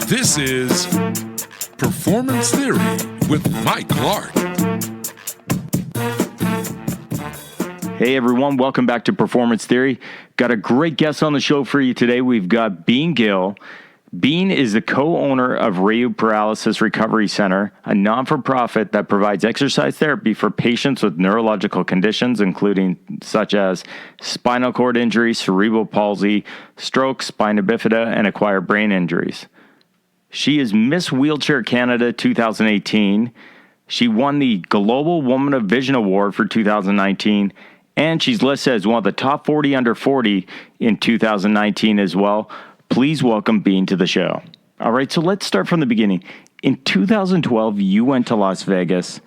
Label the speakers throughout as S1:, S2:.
S1: This is Performance Theory with Mike Clark.
S2: Hey everyone, welcome back to Performance Theory. Got a great guest on the show for you today. We've got Gill. Bean is the co-owner of ReYu Paralysis Recovery Centre, a non-for-profit that provides exercise therapy for patients with neurological conditions, including such as spinal cord injury, cerebral palsy, stroke, spina bifida, and acquired brain injuries. She is Miss Wheelchair Canada 2018. She won the Global Woman of Vision Award for 2019, and she's listed as one of the top 40 under 40 in 2019 as well. Please welcome Bean to the show. All right, so let's start from the beginning. In 2012, you went to Las Vegas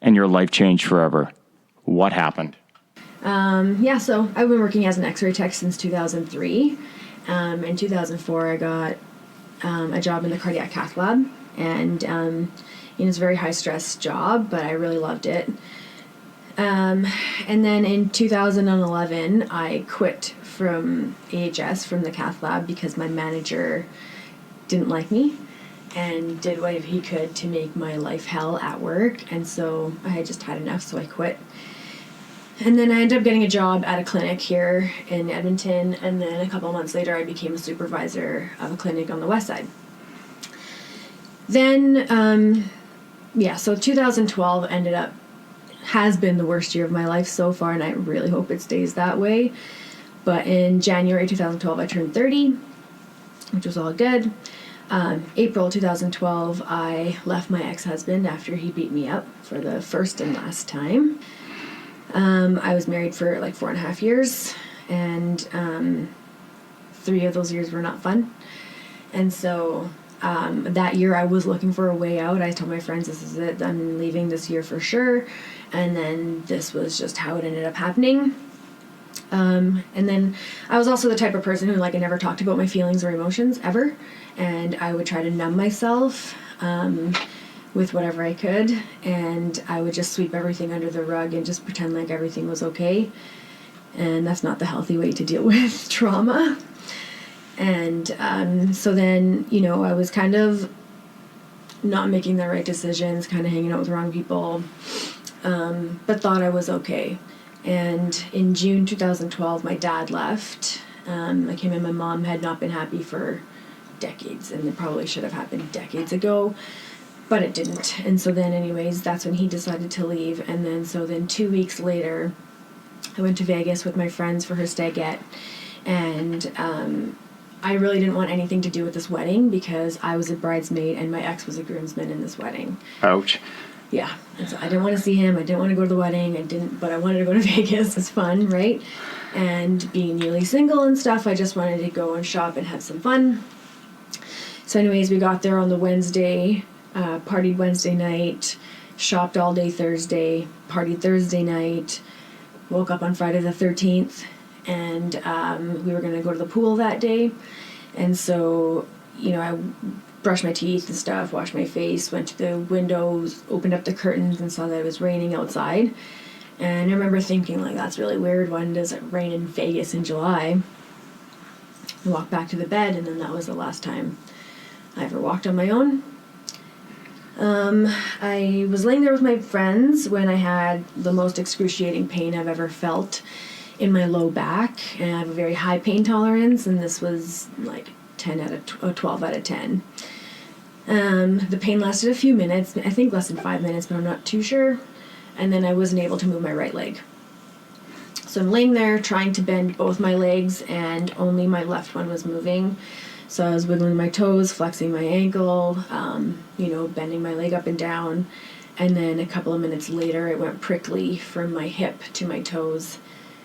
S2: and your life changed forever. What happened?
S3: So I've been working as an x-ray tech since 2003. In 2004, I got a job in the cardiac cath lab, and it's a very high-stress job, but I really loved it. And then in 2011, I quit from AHS, from the cath lab, because my manager didn't like me and did what he could to make my life hell at work. And so I had just had enough, so I quit. And then I ended up getting a job at a clinic here in Edmonton. And then a couple of months later, I became a supervisor of a clinic on the west side. Then, so 2012 has been the worst year of my life so far, and I really hope it stays that way. But in January 2012, I turned 30, which was all good. April 2012, I left my ex-husband after he beat me up for the first and last time. I was married for like 4.5 years, and 3 of those years were not fun. And so that year I was looking for a way out. I told my friends, this is it, I'm leaving this year for sure. And then this was just how it ended up happening. And then I was also the type of person who I never talked about my feelings or emotions ever. And I would try to numb myself with whatever I could. And I would just sweep everything under the rug and just pretend like everything was okay. And that's not the healthy way to deal with trauma. And so then, I was kind of not making the right decisions, kind of hanging out with the wrong people, but thought I was okay. And in June 2012, my dad left. I came in, my mom had not been happy for decades, and it probably should have happened decades ago, but it didn't. And so then anyways, that's when he decided to leave. And then 2 weeks later, I went to Vegas with my friends for her stagette, and I really didn't want anything to do with this wedding because I was a bridesmaid and my ex was a groomsman in this wedding.
S2: Ouch.
S3: Yeah, and so I didn't want to see him. I didn't want to go to the wedding. But I wanted to go to Vegas. It's fun, right? And being newly single and stuff, I just wanted to go and shop and have some fun. So anyways, we got there on the Wednesday, partied Wednesday night, shopped all day Thursday, partied Thursday night, woke up on Friday the 13th, and we were going to go to the pool that day. And so, I brushed my teeth and stuff, washed my face, went to the windows, opened up the curtains, and saw that it was raining outside. And I remember thinking, that's really weird. When does it rain in Vegas in July? I walked back to the bed, and then that was the last time I ever walked on my own. I was laying there with my friends when I had the most excruciating pain I've ever felt in my low back, and I have a very high pain tolerance, and this was 12 out of 10. The pain lasted a few minutes, I think less than 5 minutes, but I'm not too sure. And then I wasn't able to move my right leg. So I'm laying there trying to bend both my legs, and only my left one was moving. So I was wiggling my toes, flexing my ankle, bending my leg up and down. And then a couple of minutes later, it went prickly from my hip to my toes,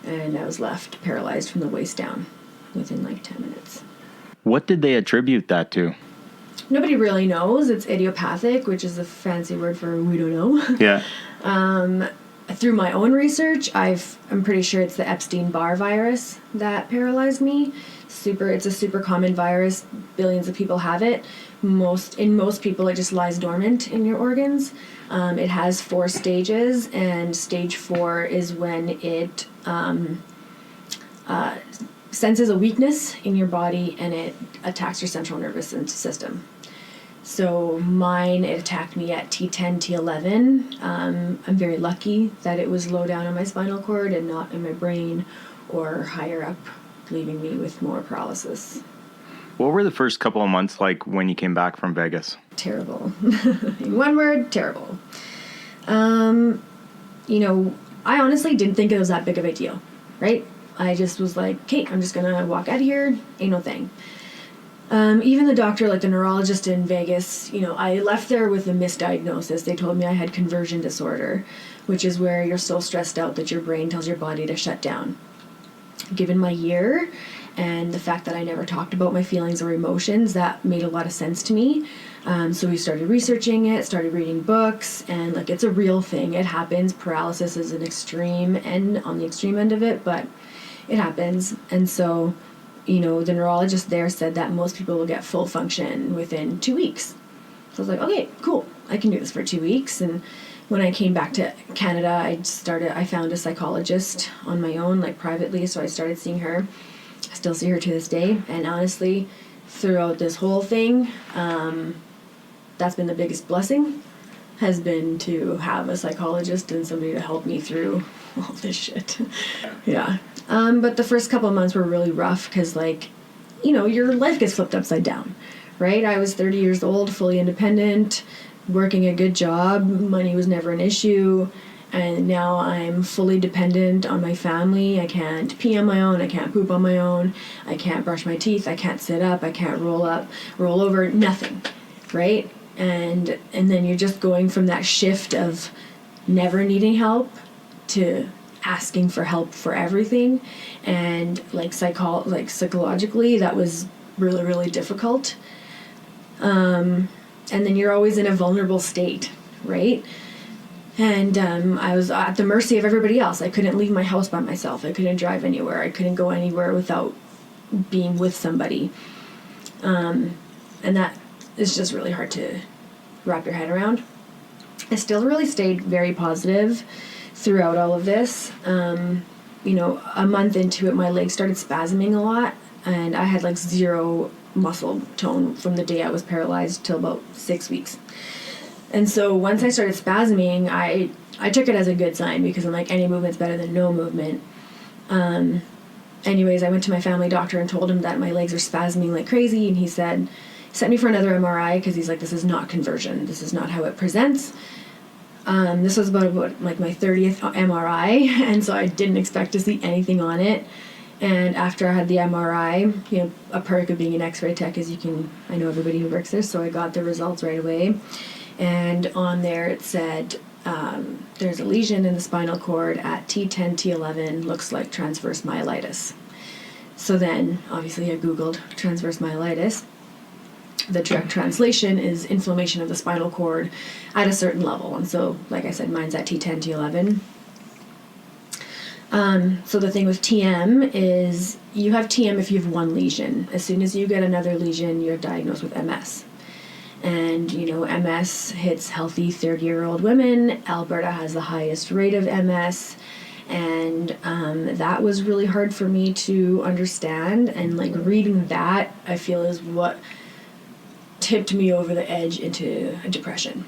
S3: and I was left paralyzed from the waist down within 10 minutes.
S2: What did they attribute that to?
S3: Nobody really knows. It's idiopathic, which is a fancy word for we don't know.
S2: Yeah.
S3: Through my own research, I'm pretty sure it's the Epstein-Barr virus that paralyzed me. It's a super common virus. Billions of people have it. In most people, it just lies dormant in your organs. It has 4 stages, and stage 4 is when it senses a weakness in your body and it attacks your central nervous system. So mine, it attacked me at T10, T11. I'm very lucky that it was low down on my spinal cord and not in my brain or higher up, leaving me with more paralysis.
S2: What were the first couple of months like when you came back from Vegas?
S3: Terrible. In one word, terrible. I honestly didn't think it was that big of a deal, right? I just was like, okay, I'm just gonna walk out of here, ain't no thing. Even the doctor, like the neurologist in Vegas, I left there with a misdiagnosis. They told me I had conversion disorder, which is where you're so stressed out that your brain tells your body to shut down. Given my year and the fact that I never talked about my feelings or emotions, that made a lot of sense to me. So we started researching it, started reading books, and it's a real thing. It happens. Paralysis is on the extreme end of it, but it happens. And so, the neurologist there said that most people will get full function within 2 weeks. So I was like, okay, cool. I can do this for 2 weeks. And when I came back to Canada, I found a psychologist on my own, privately. So I started seeing her. I still see her to this day. And honestly, throughout this whole thing, that's been the biggest blessing, has been to have a psychologist and somebody to help me through all this shit. Yeah. But the first couple of months were really rough because, your life gets flipped upside down, right? I was 30 years old, fully independent, working a good job. Money was never an issue. And now I'm fully dependent on my family. I can't pee on my own. I can't poop on my own. I can't brush my teeth. I can't sit up. I can't roll over, nothing, right? And then you're just going from that shift of never needing help to asking for help for everything. And psychologically, that was really, really difficult. And then you're always in a vulnerable state, right? And I was at the mercy of everybody else. I couldn't leave my house by myself. I couldn't drive anywhere. I couldn't go anywhere without being with somebody. And that is just really hard to wrap your head around. I still really stayed very positive throughout all of this. A month into it, my legs started spasming a lot, and I had zero muscle tone from the day I was paralyzed till about 6 weeks. And so once I started spasming, I took it as a good sign because I'm like, any movement's better than no movement. Anyways, I went to my family doctor and told him that my legs are spasming like crazy, and he sent me for another MRI because he's like, this is not conversion. This is not how it presents. This was about my 30th MRI, and so I didn't expect to see anything on it. And after I had the MRI, a perk of being an X-ray tech is I know everybody who works there, so I got the results right away. And on there it said, there's a lesion in the spinal cord at T10, T11, looks like transverse myelitis. So then, obviously, I Googled transverse myelitis. The direct translation is inflammation of the spinal cord at a certain level. And so, like I said, mine's at T10, T11. So the thing with TM is you have TM if you have one lesion. As soon as you get another lesion, you're diagnosed with MS. And, MS hits healthy 30-year-old women. Alberta has the highest rate of MS. And that was really hard for me to understand. And, reading that, I feel is what tipped me over the edge into a depression.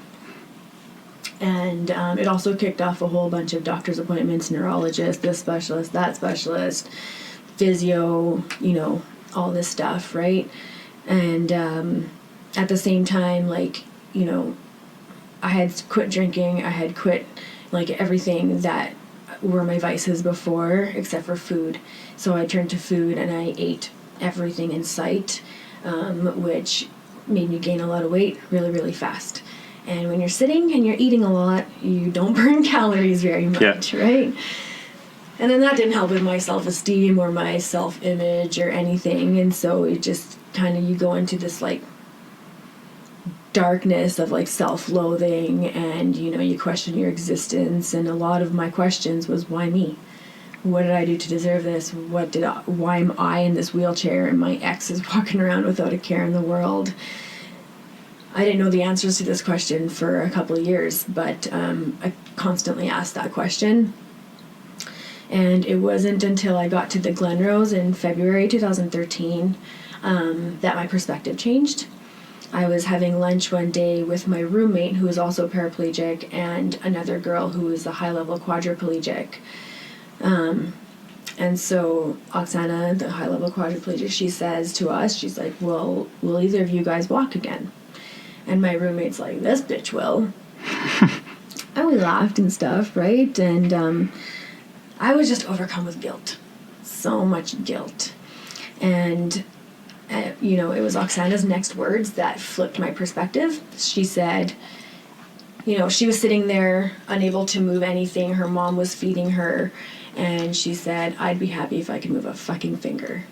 S3: And it also kicked off a whole bunch of doctor's appointments, neurologist, this specialist, that specialist, physio, all this stuff, right? And at the same time, I had quit drinking. I had quit, everything that were my vices before, except for food. So I turned to food, and I ate everything in sight, which made me gain a lot of weight really, really fast. And when you're sitting and you're eating a lot, you don't burn calories very much, right? And then that didn't help with my self-esteem or my self-image or anything. And so it just you go into this darkness of self-loathing, and you question your existence. And a lot of my questions was, why me? What did I do to deserve this? Why am I in this wheelchair and my ex is walking around without a care in the world? I didn't know the answers to this question for a couple of years, but I constantly asked that question. And it wasn't until I got to the Glenrose in February 2013 that my perspective changed. I was having lunch one day with my roommate, who is also paraplegic, and another girl who is a high-level quadriplegic. And so Oksana, the high-level quadriplegic, she says to us, she's like, well, will either of you guys walk again? And my roommate's like, this bitch will. And we laughed and stuff, right? And I was just overcome with guilt. So much guilt. And you know, it was Oksana's next words that flipped my perspective. She said, you know, she was sitting there unable to move anything. Her mom was feeding her. And she said, I'd be happy if I could move a fucking finger.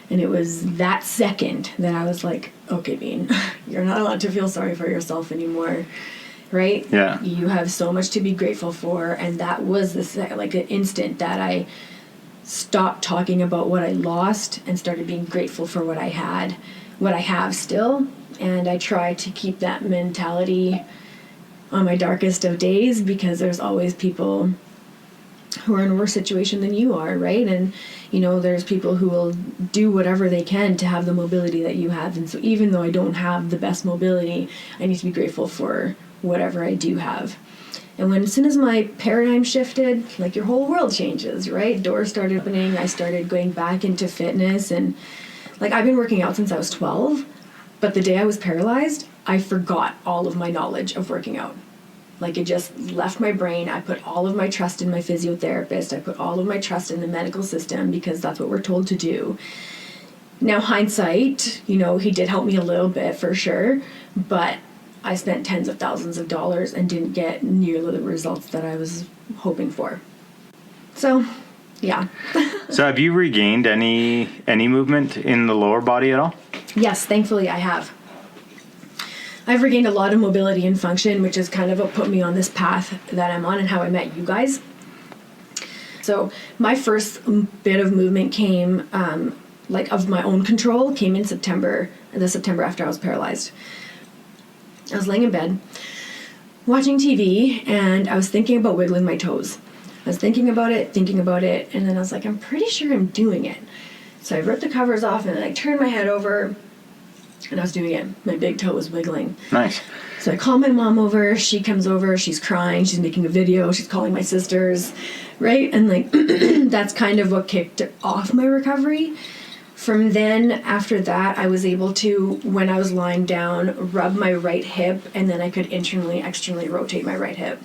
S3: And it was that second that I was like, okay, Bean, you're not allowed to feel sorry for yourself anymore. Right?
S2: Yeah.
S3: You have so much to be grateful for. And that was like an instant that I stopped talking about what I lost and started being grateful for what I had, what I have still. And I try to keep that mentality on my darkest of days, because there's always people who are in a worse situation than you are, right? And, you know, there's people who will do whatever they can to have the mobility that you have. And so even though I don't have the best mobility, I need to be grateful for whatever I do have. And as soon as my paradigm shifted, like, your whole world changes, right? Doors started opening. I started going back into fitness. And, like, I've been working out since I was 12. But the day I was paralyzed, I forgot all of my knowledge of working out. Like, it just left my brain. I put all of my trust in my physiotherapist. I put all of my trust in the medical system, because that's what we're told to do. Now, hindsight, you know, he did help me a little bit for sure. But I spent tens of thousands of dollars and didn't get nearly the results that I was hoping for. So, yeah.
S2: So have you regained any movement in the lower body at all?
S3: Yes, thankfully I have. I've regained a lot of mobility and function, which is kind of what put me on this path that I'm on and how I met you guys. So my first bit of movement came, like, of my own control, came in September, the September after I was paralyzed. I was laying in bed watching TV, and I was thinking about wiggling my toes. I was thinking about it, and then I was like, I'm pretty sure I'm doing it. So I ripped the covers off, and then I turned my head over, and I was doing it. My big toe was wiggling.
S2: Nice.
S3: So I called my mom over. She comes over. She's crying. She's making a video. She's calling my sisters, right? And, like, that's kind of what kicked off my recovery. From then, after that, I was able to, when I was lying down, rub my right hip, and then I could internally, externally rotate my right hip.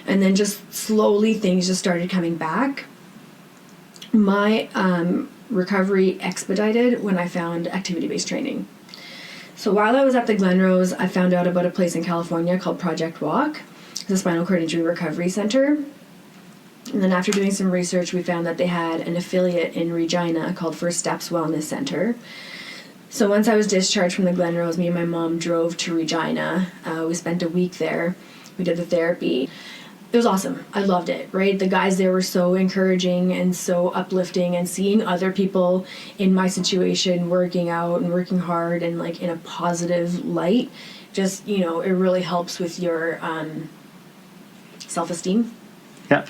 S3: And then just slowly things just started coming back. My recovery expedited when I found activity-based training. So while I was at the Glenrose, I found out about a place in California called Project Walk. It's a spinal cord injury recovery center. And then after doing some research, we found that they had an affiliate in Regina called First Steps Wellness Center. So once I was discharged from the Glenrose, me and my mom drove to Regina. We spent a week there. We did the therapy. It was awesome. I loved it, right? The guys there were so encouraging and so uplifting, and seeing other people in my situation working out and working hard and, like, in a positive light, just, you know, it really helps with your self-esteem.
S2: Yeah.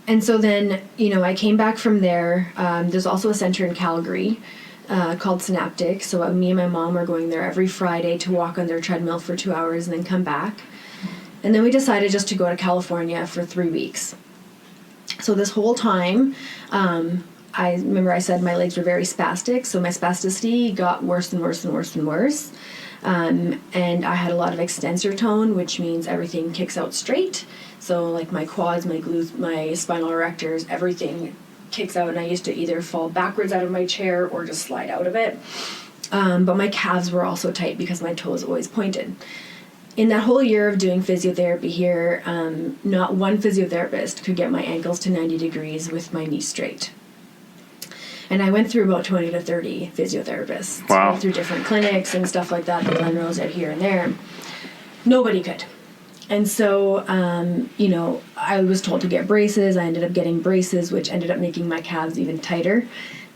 S3: And so then, you know, I came back from there. There's also a center in Calgary called Synaptic. So me and my mom were going there every Friday to walk on their treadmill for 2 hours and then come back. And then we decided just to go to California for 3 weeks. So this whole time, I remember I said my legs were very spastic. So my spasticity got worse and worse and worse and worse. And I had a lot of extensor tone, which means everything kicks out straight. So, like, my quads, my glutes, my spinal erectors, everything kicks out, and I used to either fall backwards out of my chair or just slide out of it. But my calves were also tight because my toes always pointed. In that whole year of doing physiotherapy here, not one physiotherapist could get my ankles to 90 degrees with my knees straight. And I went through about 20 to 30 physiotherapists.
S2: Wow.
S3: Went through different clinics and stuff like that, the Glenrose out here and there. Nobody could. And so, you know, I was told to get braces. I ended up getting braces, which ended up making my calves even tighter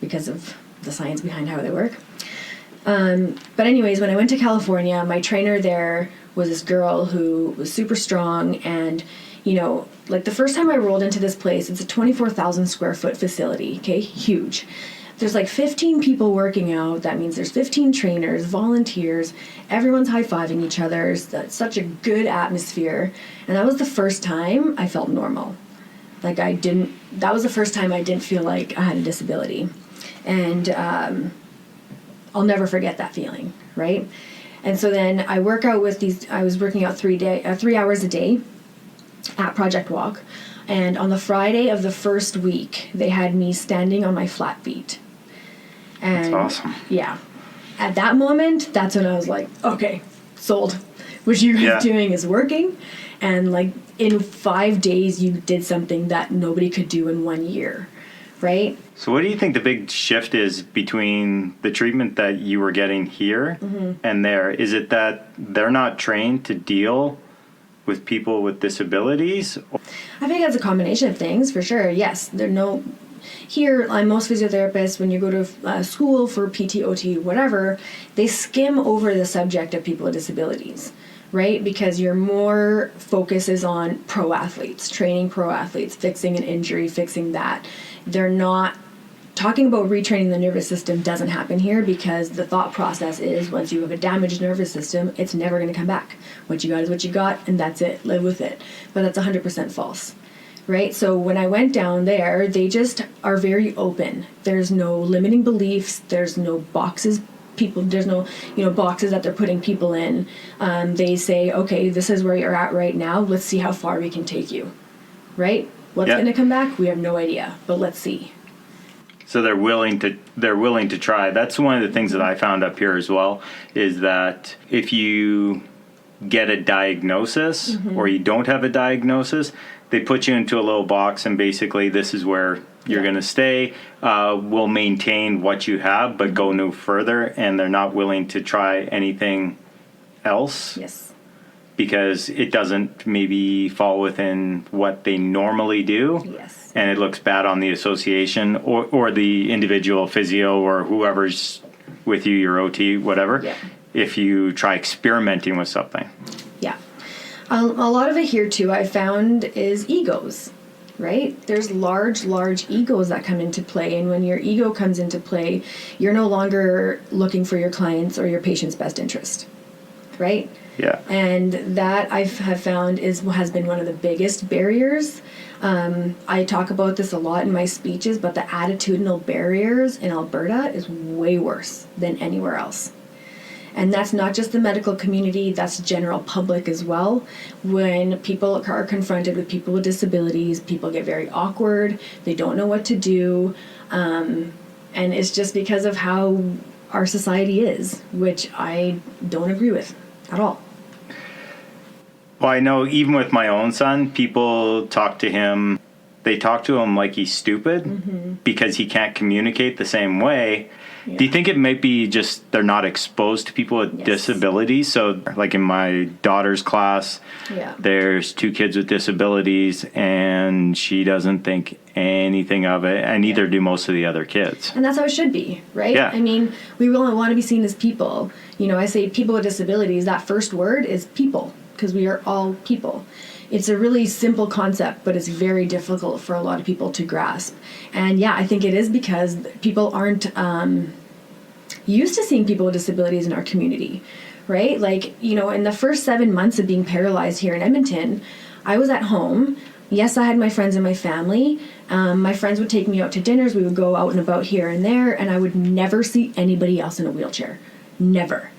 S3: because of the science behind how they work. But anyways, when I went to California, my trainer there was this girl who was super strong. And, you know, like, the first time I rolled into this place, it's a 24,000 square foot facility, okay, huge. there's like 15 people working out. That means there's 15 trainers, volunteers, everyone's high-fiving each other. That's such a good atmosphere. And that was the first time I felt normal. Like that was the first time I didn't feel like I had a disability. And I'll never forget that feeling, right? And so then I work out I was working out 3 hours a day at Project Walk. And on the Friday of the first week, they had me standing on my flat feet. And
S2: that's awesome.
S3: Yeah. At that moment, that's when I was like, okay, sold. What you guys doing is working. And like in 5 days, you did something that nobody could do in 1 year, right?
S2: So what do you think the big shift is between the treatment that you were getting here and there? Is it that they're not trained to deal with people with disabilities?
S3: I think that's a combination of things, for sure. Yes, here, most physiotherapists, when you go to school for PT, OT, whatever, they skim over the subject of people with disabilities, right? Because your more focus is on pro athletes, training pro athletes, fixing an injury, fixing that. They're not talking about retraining the nervous system. Doesn't happen here, because the thought process is once you have a damaged nervous system, it's never going to come back. What you got is what you got, and that's it. Live with it. But that's 100% false. Right? So when I went down there, they just are very open. There's no limiting beliefs. There's no boxes. There's no, boxes that they're putting people in. They say, okay, this is where you're at right now. Let's see how far we can take you. Right? What's going to come back? We have no idea, but let's see.
S2: So they're willing to try. That's one of the things that I found up here as well, is that if you get a diagnosis or you don't have a diagnosis, they put you into a little box, and basically this is where you're going to stay. We'll maintain what you have, but go no further. And they're not willing to try anything else.
S3: Yes.
S2: Because it doesn't maybe fall within what they normally do.
S3: Yes.
S2: And it looks bad on the association or the individual physio or whoever's with you, your OT, whatever, if you try experimenting with something.
S3: Yeah. A lot of it here, too, I found is egos, right? There's large egos that come into play. And when your ego comes into play, you're no longer looking for your clients or your patient's best interest, right?
S2: Yeah.
S3: And that I have found has been one of the biggest barriers. I talk about this a lot in my speeches, but the attitudinal barriers in Alberta is way worse than anywhere else. And that's not just the medical community, that's general public as well. When people are confronted with people with disabilities, people get very awkward, they don't know what to do, and it's just because of how our society is, which I don't agree with at all.
S2: Well, I know even with my own son, people talk to him like he's stupid because he can't communicate the same way. Yeah. Do you think it might be just they're not exposed to people with disabilities? So like in my daughter's class, there's 2 kids with disabilities and she doesn't think anything of it, and neither do most of the other kids.
S3: And that's how it should be, right?
S2: Yeah.
S3: I mean, we really want to be seen as people. I say people with disabilities, that first word is people, because we are all people. It's a really simple concept, but it's very difficult for a lot of people to grasp. And I think it is because people aren't used to seeing people with disabilities in our community, right? Like, in the first 7 months of being paralyzed here in Edmonton, I was at home. Yes, I had my friends and my family. My friends would take me out to dinners. We would go out and about here and there, and I would never see anybody else in a wheelchair. Never.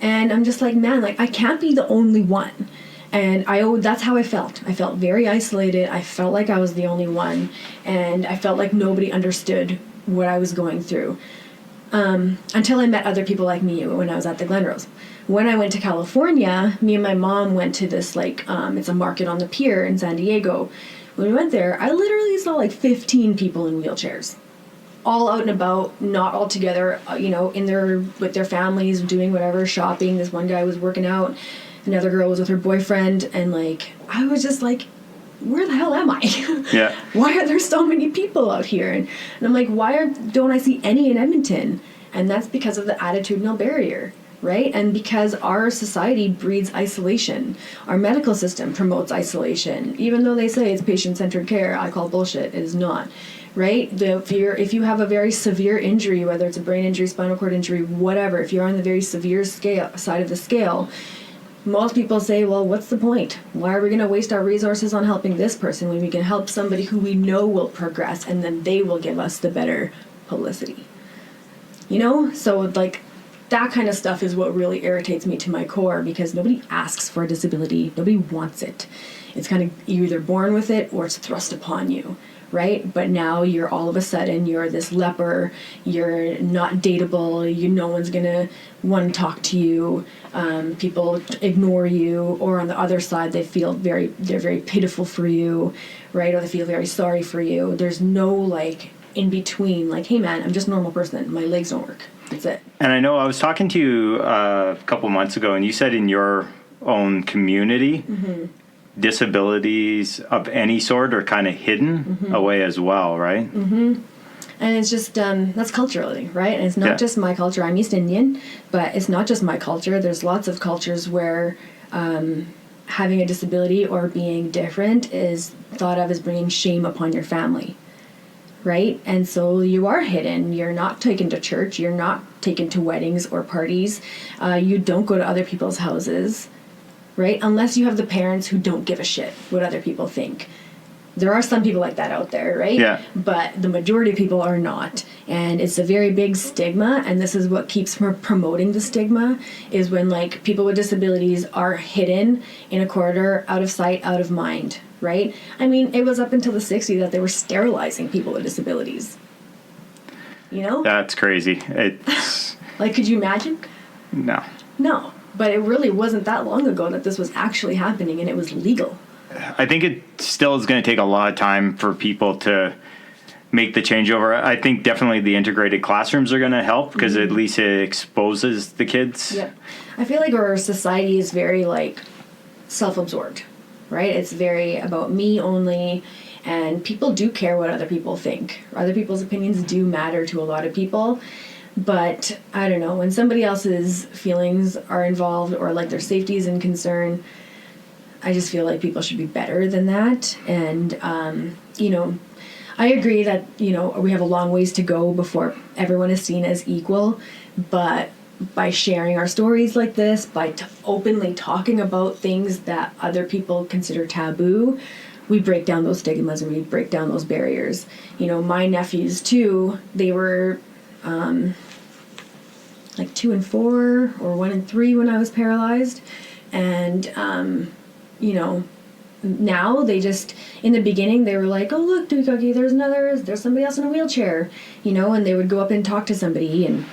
S3: And I'm just like, man, I can't be the only one. And that's how I felt. I felt very isolated. I felt like I was the only one. And I felt like nobody understood what I was going through. Until I met other people like me when I was at the Glenrose. When I went to California, me and my mom went to this, it's a market on the pier in San Diego. When we went there, I literally saw 15 people in wheelchairs. All out and about, not all together, with their families, doing whatever, shopping. This one guy was working out. Another girl was with her boyfriend, and I was just like, where the hell am I?
S2: Yeah.
S3: Why are there so many people out here? And I'm like, don't I see any in Edmonton? And that's because of the attitudinal barrier, right? And because our society breeds isolation. Our medical system promotes isolation. Even though they say it's patient-centered care, I call bullshit. It is not, right? If you have a very severe injury, whether it's a brain injury, spinal cord injury, whatever, if you're on the very severe side of the scale, most people say, well, what's the point? Why are we going to waste our resources on helping this person when we can help somebody who we know will progress, and then they will give us the better publicity? You know? So, like, that kind of stuff is what really irritates me to my core, because nobody asks for a disability. Nobody wants it. It's kind of, you're either born with it or it's thrust upon you, right? But now you're all of a sudden, you're this leper, you're not dateable, no one's going to want to talk to you, people ignore you, or on the other side, they're very pitiful for you, right? Or they feel very sorry for you. There's no, like, in between, like, hey man, I'm just a normal person, my legs don't work. That's it.
S2: And I know I was talking to you a couple months ago, and you said in your own community, disabilities of any sort are kind of hidden away as well, right?
S3: And it's just, that's culturally, right? And it's not just my culture. I'm East Indian, but it's not just my culture. There's lots of cultures where having a disability or being different is thought of as bringing shame upon your family. Right? And so you are hidden. You're not taken to church. You're not taken to weddings or parties. You don't go to other people's houses, right? Unless you have the parents who don't give a shit what other people think. There are some people like that out there, right?
S2: Yeah.
S3: But the majority of people are not. And it's a very big stigma, and this is what keeps promoting the stigma, is when, like, people with disabilities are hidden in a corridor, out of sight, out of mind, right? I mean, it was up until the 60s that they were sterilizing people with disabilities. You know?
S2: That's crazy. It's
S3: like, could you imagine? No. But it really wasn't that long ago that this was actually happening, and it was legal.
S2: I think it still is going to take a lot of time for people to make the changeover. I think definitely the integrated classrooms are going to help, because at least it exposes the kids.
S3: Yeah. I feel like our society is very, like, self-absorbed, right? It's very about me only, and people do care what other people think. Other people's opinions do matter to a lot of people. But I don't know, when somebody else's feelings are involved, or like their safety is in concern, I just feel like people should be better than that. And, you know, I agree that, you know, we have a long ways to go before everyone is seen as equal. But by sharing our stories like this, by openly talking about things that other people consider taboo, we break down those stigmas and we break down those barriers. You know, my nephews too, they were like 2 and 4 or 1 and 3 when I was paralyzed. And, you know, now they just, in the beginning, they were like, oh, look, Dewey Cookie, there's somebody else in a wheelchair, you know, and they would go up and talk to somebody, and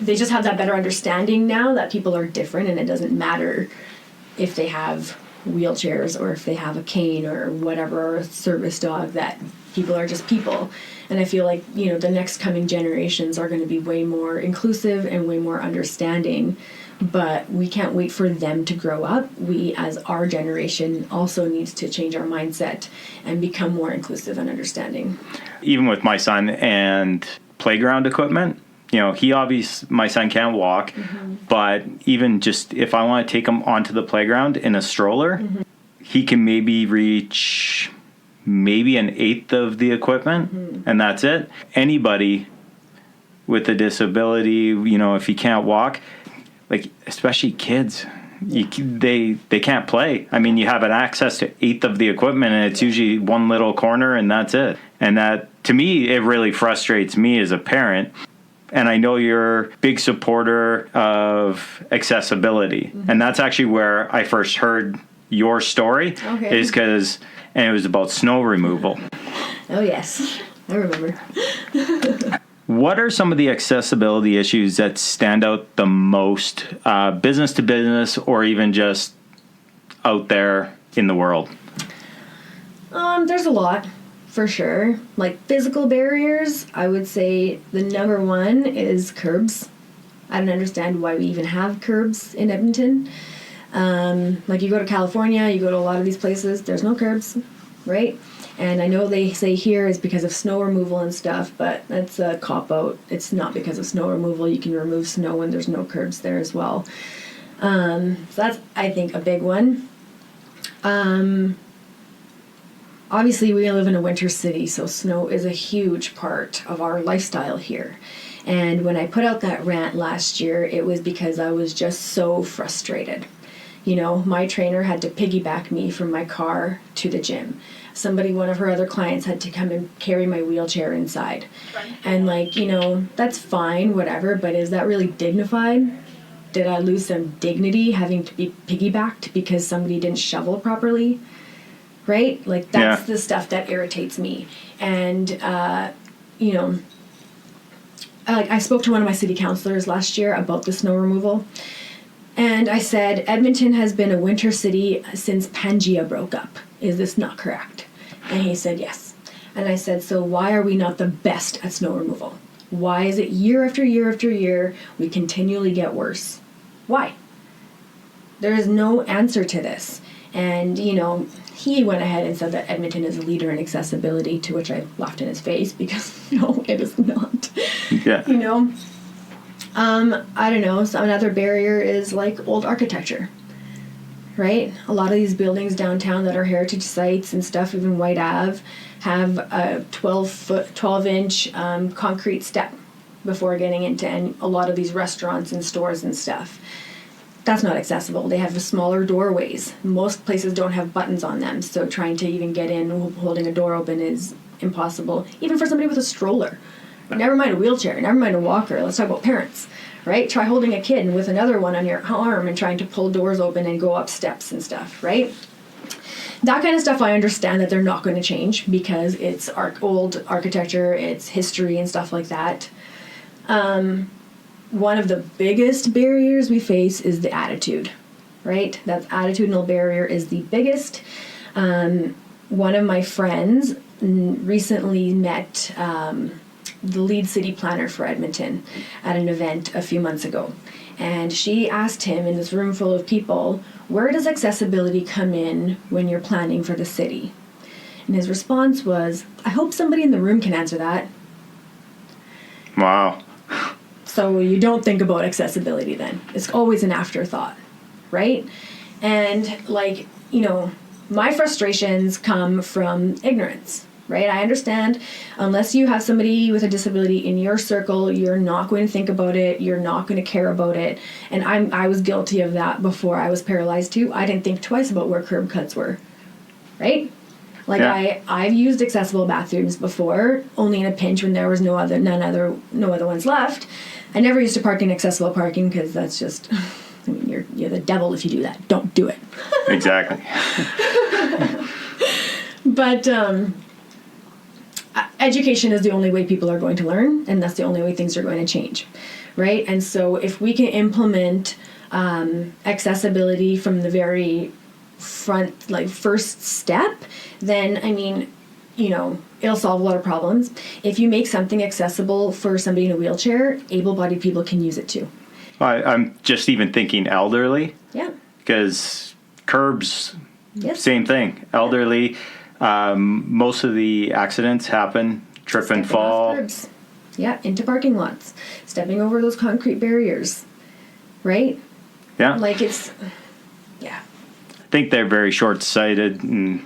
S3: they just have that better understanding now that people are different, and it doesn't matter if they have wheelchairs or if they have a cane or whatever, or a service dog, that people are just people. And I feel like, you know, the next coming generations are going to be way more inclusive and way more understanding. But we can't wait for them to grow up. We, as our generation, also needs to change our mindset and become more inclusive and understanding.
S2: Even with my son and playground equipment, you know, my son can't walk, but even just if I want to take him onto the playground in a stroller, he can maybe reach maybe an eighth of the equipment, and that's it. Anybody with a disability, you know, if he can't walk, like, especially kids, they can't play. I mean, you have an access to eighth of the equipment, and it's usually one little corner, and that's it. And that, to me, it really frustrates me as a parent. And I know you're a big supporter of accessibility. And that's actually where I first heard your story, is because, and it was about snow removal.
S3: Oh, yes. I remember.
S2: What are some of the accessibility issues that stand out the most, business to business, or even just out there in the world?
S3: There's a lot, for sure. Like physical barriers, I would say the number one is curbs. I don't understand why we even have curbs in Edmonton. Like, you go to California, you go to a lot of these places, there's no curbs, right? And I know they say here is because of snow removal and stuff, but that's a cop-out. It's not because of snow removal. You can remove snow when there's no curbs there as well. So that's, I think, a big one. obviously we live in a winter city, so snow is a huge part of our lifestyle here. And when I put out that rant last year, it was because I was just so frustrated. You know, my trainer had to piggyback me from my car to the gym. One of her other clients had to come and carry my wheelchair inside. And like, you know, that's fine, whatever, but is that really dignified? Did I lose some dignity having to be piggybacked because somebody didn't shovel properly? Right? Like, that's the stuff that irritates me. And, you know, I spoke to one of my city councilors last year about the snow removal. And I said, Edmonton has been a winter city since Pangea broke up. Is this not correct? And he said, yes. And I said, so why are we not the best at snow removal? Why is it year after year after year we continually get worse? Why? There is no answer to this. And, you know, he went ahead and said that Edmonton is a leader in accessibility, to which I laughed in his face because, no, it is not.
S2: Yeah.
S3: You know? I don't know. So another barrier is like old architecture, right? A lot of these buildings downtown that are heritage sites and stuff, even White Ave, have a 12-inch concrete step before getting into, and a lot of these restaurants and stores and stuff. That's not accessible. They have smaller doorways. Most places don't have buttons on them, so trying to even get in holding a door open is impossible, even for somebody with a stroller. Never mind a wheelchair, never mind a walker. Let's talk about parents, right? Try holding a kid with another one on your arm and trying to pull doors open and go up steps and stuff, right? That kind of stuff I understand that they're not going to change because it's old architecture, it's history and stuff like that. One of the biggest barriers we face is the attitude, right? That attitudinal barrier is the biggest. One of my friends recently met the lead city planner for Edmonton at an event a few months ago. And she asked him in this room full of people, where does accessibility come in when you're planning for the city? And his response was, I hope somebody in the room can answer that.
S2: Wow.
S3: So you don't think about accessibility then. It's always an afterthought, right? And like, you know, my frustrations come from ignorance, right? I understand unless you have somebody with a disability in your circle, you're not going to think about it. You're not going to care about it. And I was guilty of that before I was paralyzed too. I didn't think twice about where curb cuts were, right? Like I've used accessible bathrooms before, only in a pinch when there was no other ones left. I never used to park in accessible parking because that's just, I mean, you're the devil if you do that. Don't do it.
S2: Exactly.
S3: But education is the only way people are going to learn, and that's the only way things are going to change, right? And so if we can implement accessibility from the very front, like first step, then, I mean, you know, it'll solve a lot of problems. If you make something accessible for somebody in a wheelchair, able-bodied people can use it too.
S2: I'm just even thinking elderly.
S3: Yeah.
S2: Because curbs,
S3: Yep.
S2: same thing. Elderly, most of the accidents happen, trip and
S3: Stepping
S2: fall.
S3: off curbs. Yeah, into parking lots. Stepping over those concrete barriers. Right?
S2: Yeah.
S3: Like it's, yeah.
S2: I think they're very short-sighted, and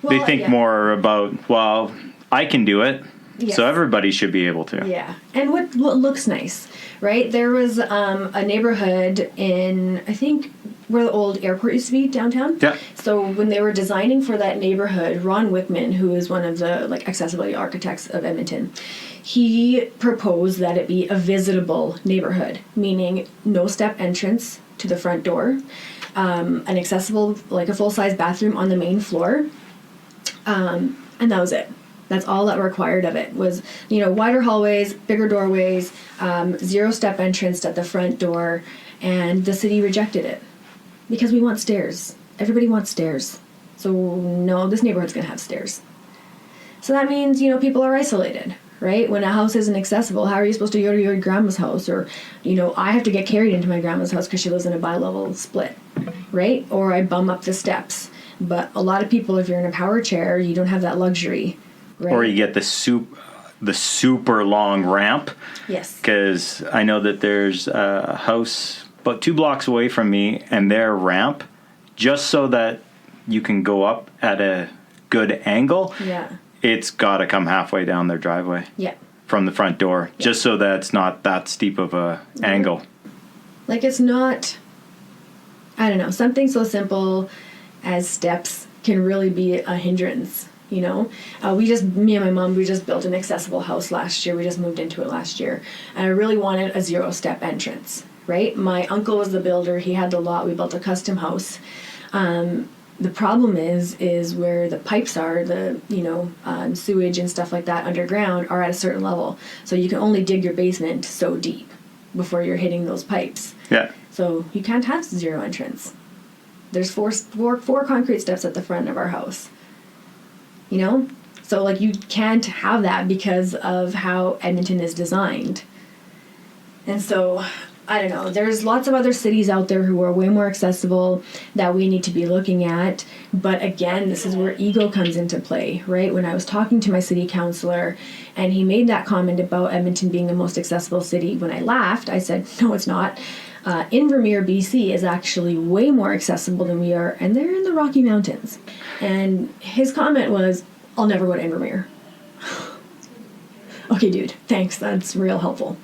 S2: they think
S3: yeah.
S2: more about, well, I can do it,
S3: Yes.
S2: so everybody should be able to.
S3: Yeah, and what looks nice, right? There was a neighborhood in, I think, where the old airport used to be downtown.
S2: Yeah.
S3: So when they were designing for that neighborhood, Ron Wickman, who is one of the like accessibility architects of Edmonton, he proposed that it be a visitable neighborhood, meaning no step entrance to the front door, an accessible, like a full-size bathroom on the main floor, and that was it. That's all that required of it was, you know, wider hallways, bigger doorways, 0 step entrance at the front door, and the city rejected it because we want stairs. Everybody wants stairs. So no, this neighborhood's going to have stairs. So that means, you know, people are isolated, right? When a house isn't accessible, how are you supposed to go to your grandma's house? Or, you know, I have to get carried into my grandma's house because she lives in a bi-level split, right? Or I bum up the steps. But a lot of people, if you're in a power chair, you don't have that luxury. Right.
S2: Or you get the super long ramp.
S3: Yes.
S2: Because I know that there's a house about 2 blocks away from me, and their ramp, just so that you can go up at a good angle,
S3: Yeah.
S2: it's got to come halfway down their driveway
S3: Yeah.
S2: from the front door, just so that it's not that steep of a angle.
S3: Like, it's not, I don't know, something so simple as steps can really be a hindrance, you know? Me and my mom, we just built an accessible house last year. We just moved into it last year. And I really wanted a 0-step entrance, right? My uncle was the builder. He had the lot. We built a custom house. The problem is where the pipes are, the, sewage and stuff like that underground are at a certain level. So you can only dig your basement so deep before you're hitting those pipes.
S2: Yeah.
S3: So you can't have 0 entrance. There's four concrete steps at the front of our house. You know? So, like, you can't have that because of how Edmonton is designed. And so, I don't know. There's lots of other cities out there who are way more accessible that we need to be looking at. But again, this is where ego comes into play, right? When I was talking to my city councillor and he made that comment about Edmonton being the most accessible city, when I laughed, I said, no, it's not. Invermere, BC is actually way more accessible than we are, and they're in the Rocky Mountains. And his comment was, I'll never go to Invermere. Okay, dude, thanks. That's real helpful.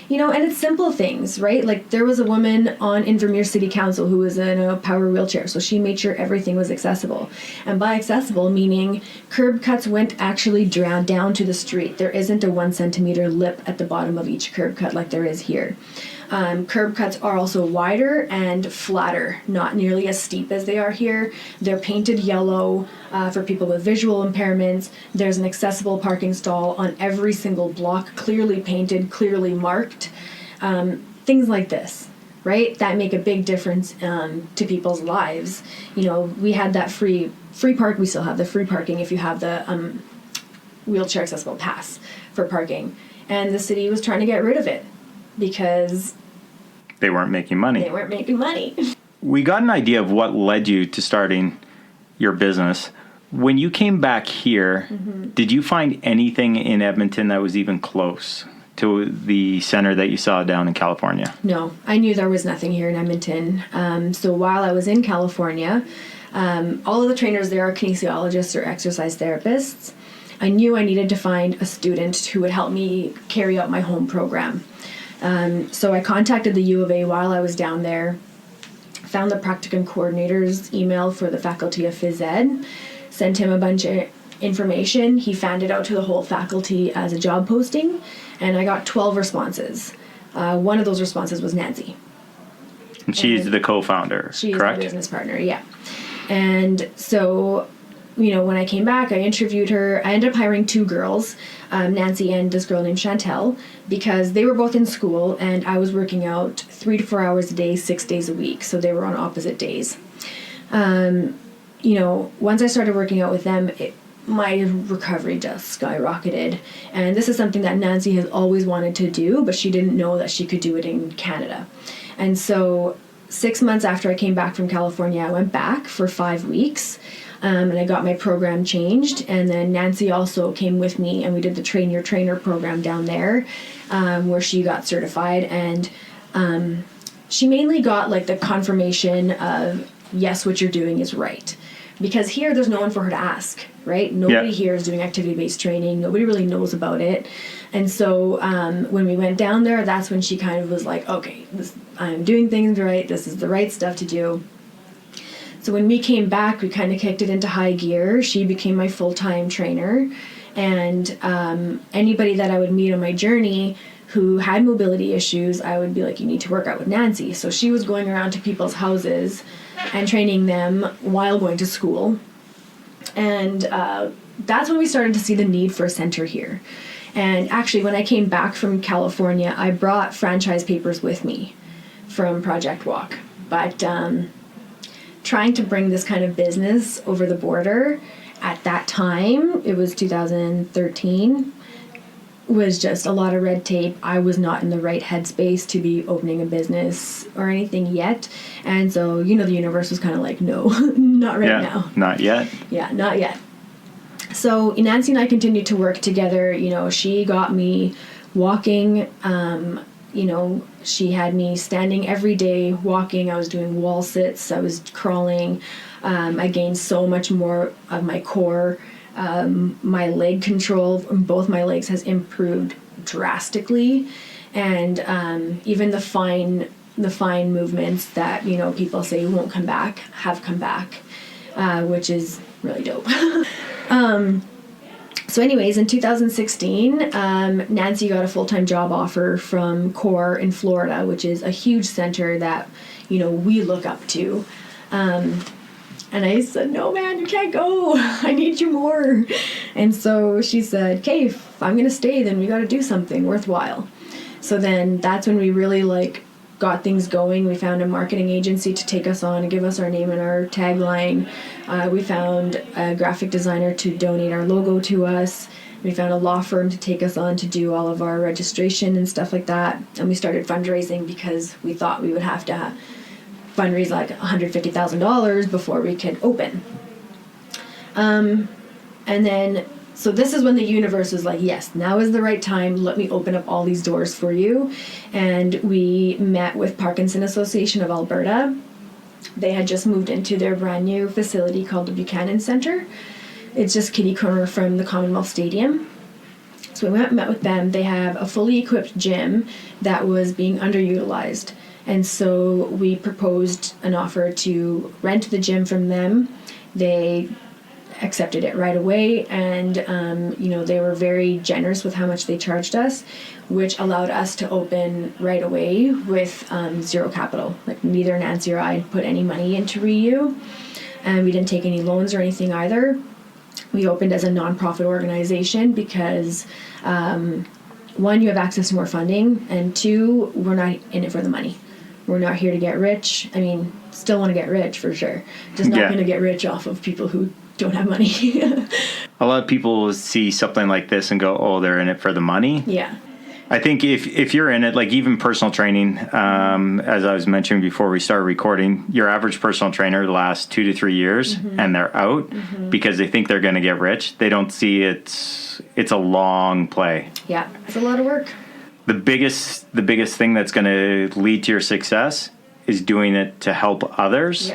S3: You know, and it's simple things, right? Like, there was a woman on Invermere City Council who was in a power wheelchair, so she made sure everything was accessible. And by accessible, meaning curb cuts went actually down to the street. There isn't a 1 centimeter lip at the bottom of each curb cut like there is here. Curb cuts are also wider and flatter, not nearly as steep as they are here. They're painted yellow for people with visual impairments. There's an accessible parking stall on every single block, clearly painted, clearly marked. Things like this, right? That make a big difference to people's lives. You know, we had that free park. We still have the free parking if you have the wheelchair accessible pass for parking. And the city was trying to get rid of it because
S2: they weren't making money.
S3: They weren't making money.
S2: We got an idea of what led you to starting your business. When you came back here, did you find anything in Edmonton that was even close to the center that you saw down in California?
S3: No, I knew there was nothing here in Edmonton. So while I was in California, all of the trainers there are kinesiologists or exercise therapists. I knew I needed to find a student who would help me carry out my home program. So I contacted the U of A while I was down there, found the practicum coordinator's email for the faculty of phys ed, sent him a bunch of information. He fanned it out to the whole faculty as a job posting, and I got 12 responses. One of those responses was Nancy.
S2: And she's the co-founder,
S3: She is
S2: correct?
S3: the business partner, yeah. And so, you know, when I came back, I interviewed her. I ended up hiring 2 girls, Nancy and this girl named Chantel, because they were both in school and I was working out 3 to 4 hours a day, 6 days a week. So they were on opposite days. You know, once I started working out with them, my recovery just skyrocketed. And this is something that Nancy has always wanted to do, but she didn't know that she could do it in Canada. And so 6 months after I came back from California, I went back for 5 weeks. And I got my program changed, and then Nancy also came with me, and we did the Train Your Trainer program down there, where she got certified, and she mainly got like the confirmation of, yes, what you're doing is right. Because here, there's no one for her to ask, right? Nobody here is doing activity-based training. Nobody really knows about it. And so when we went down there, that's when she kind of was like, okay, I'm doing things right. This is the right stuff to do. So when we came back, we kind of kicked it into high gear. She became my full-time trainer. And anybody that I would meet on my journey who had mobility issues, I would be like, you need to work out with Nancy. So she was going around to people's houses and training them while going to school. And that's when we started to see the need for a center here. And actually, when I came back from California, I brought franchise papers with me from Project Walk. But trying to bring this kind of business over the border at that time, it was 2013, was just a lot of red tape. I was not in the right headspace to be opening a business or anything yet. And so, you know, the universe was kind of like, no, not right now.
S2: Not yet.
S3: Yeah, not yet. So Nancy and I continued to work together. You know, she got me walking, she had me standing every day, walking. I was doing wall sits. I was crawling. I gained so much more of my core. My leg control on both my legs has improved drastically. And even the fine movements that, people say won't come back, have come back, which is really dope. So anyways, in 2016, Nancy got a full-time job offer from CORE in Florida, which is a huge center that, we look up to. And I said, no, man, you can't go. I need you more. And so she said, okay, if I'm going to stay, then we got to do something worthwhile. So then that's when we really got things going. We found a marketing agency to take us on and give us our name and our tagline. We found a graphic designer to donate our logo to us. We found a law firm to take us on to do all of our registration and stuff like that. And we started fundraising because we thought we would have to fundraise $150,000 before we could open. And then, so this is when the universe was like, yes, now is the right time. Let me open up all these doors for you. And we met with Parkinson Association of Alberta. They had just moved into their brand new facility called the Buchanan Centre. It's just kitty corner from the Commonwealth Stadium. So we went and met with them. They have a fully equipped gym that was being underutilized. And so we proposed an offer to rent the gym from them. They accepted it right away, and they were very generous with how much they charged us, which allowed us to open right away with zero capital. Neither Nancy or I put any money into ReYu, and we didn't take any loans or anything either. We opened as a nonprofit organization because one, you have access to more funding, and two, we're not in it for the money. We're not here to get rich. I mean, still want to get rich for sure. Just not going to get rich off of people who don't have money.
S2: A lot of people see something like this and go, oh, they're in it for the money.
S3: Yeah.
S2: I think if you're in it, even personal training, as I was mentioning before we started recording, your average personal trainer lasts 2 to 3 years and they're out because they think they're going to get rich. They don't see it's a long play.
S3: Yeah, it's a lot of work.
S2: The biggest thing that's going to lead to your success is doing it to help others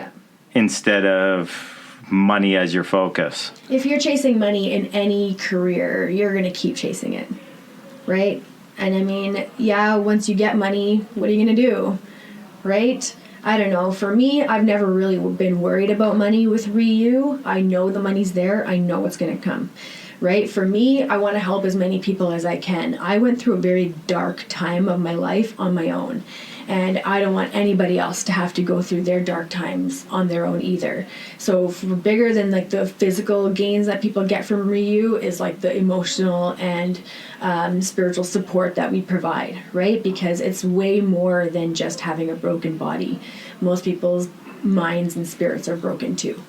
S2: instead of money as your focus.
S3: If you're chasing money in any career, you're going to keep chasing it, right? And I mean, once you get money, what are you going to do, right? I don't know. For me, I've never really been worried about money with ReYu. I know the money's there. I know it's going to come, right? For me, I want to help as many people as I can. I went through a very dark time of my life on my own. And I don't want anybody else to have to go through their dark times on their own either. So bigger than the physical gains that people get from ReYu is the emotional and spiritual support that we provide, right? Because it's way more than just having a broken body. Most people's minds and spirits are broken too.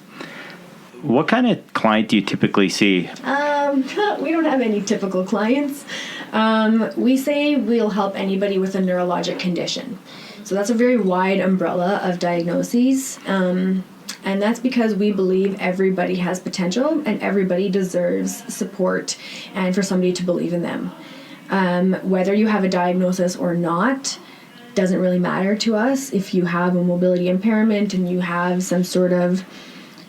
S2: What kind of client do you typically see?
S3: We don't have any typical clients. We say we'll help anybody with a neurologic condition. So that's a very wide umbrella of diagnoses. And that's because we believe everybody has potential and everybody deserves support and for somebody to believe in them. Whether you have a diagnosis or not doesn't really matter to us. If you have a mobility impairment and you have some sort of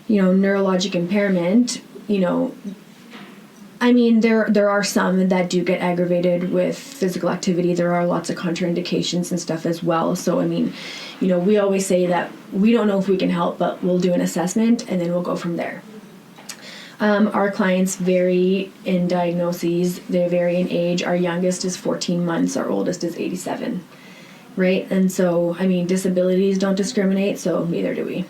S3: neurologic impairment, I mean, there are some that do get aggravated with physical activity. There are lots of contraindications and stuff as well. So, I mean, we always say that we don't know if we can help, but we'll do an assessment and then we'll go from there. Our clients vary in diagnoses. They vary in age. Our youngest is 14 months. Our oldest is 87, right? And so, I mean, disabilities don't discriminate, so neither do we.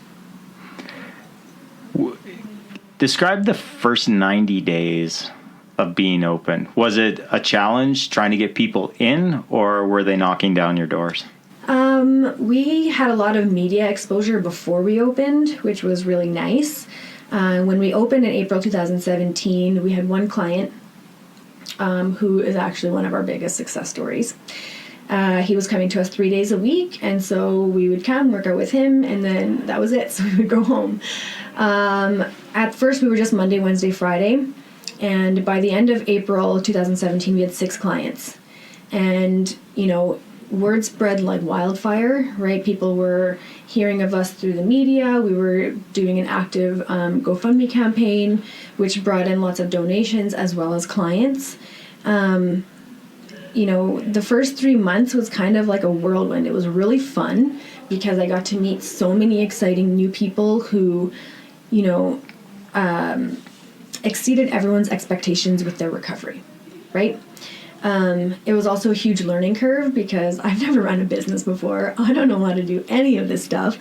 S2: Describe the first 90 days of being open. Was it a challenge trying to get people in, or were they knocking down your doors?
S3: We had a lot of media exposure before we opened, which was really nice. When we opened in April 2017, we had one client who is actually one of our biggest success stories. He was coming to us 3 days a week, and so we would come, work out with him, and then that was it, so we would go home. At first, we were just Monday, Wednesday, Friday, and by the end of April 2017, we had 6 clients. And, word spread like wildfire, right? People were hearing of us through the media. We were doing an active GoFundMe campaign, which brought in lots of donations as well as clients. The first 3 months was kind of like a whirlwind. It was really fun because I got to meet so many exciting new people who, exceeded everyone's expectations with their recovery, right? It was also a huge learning curve because I've never run a business before. I don't know how to do any of this stuff.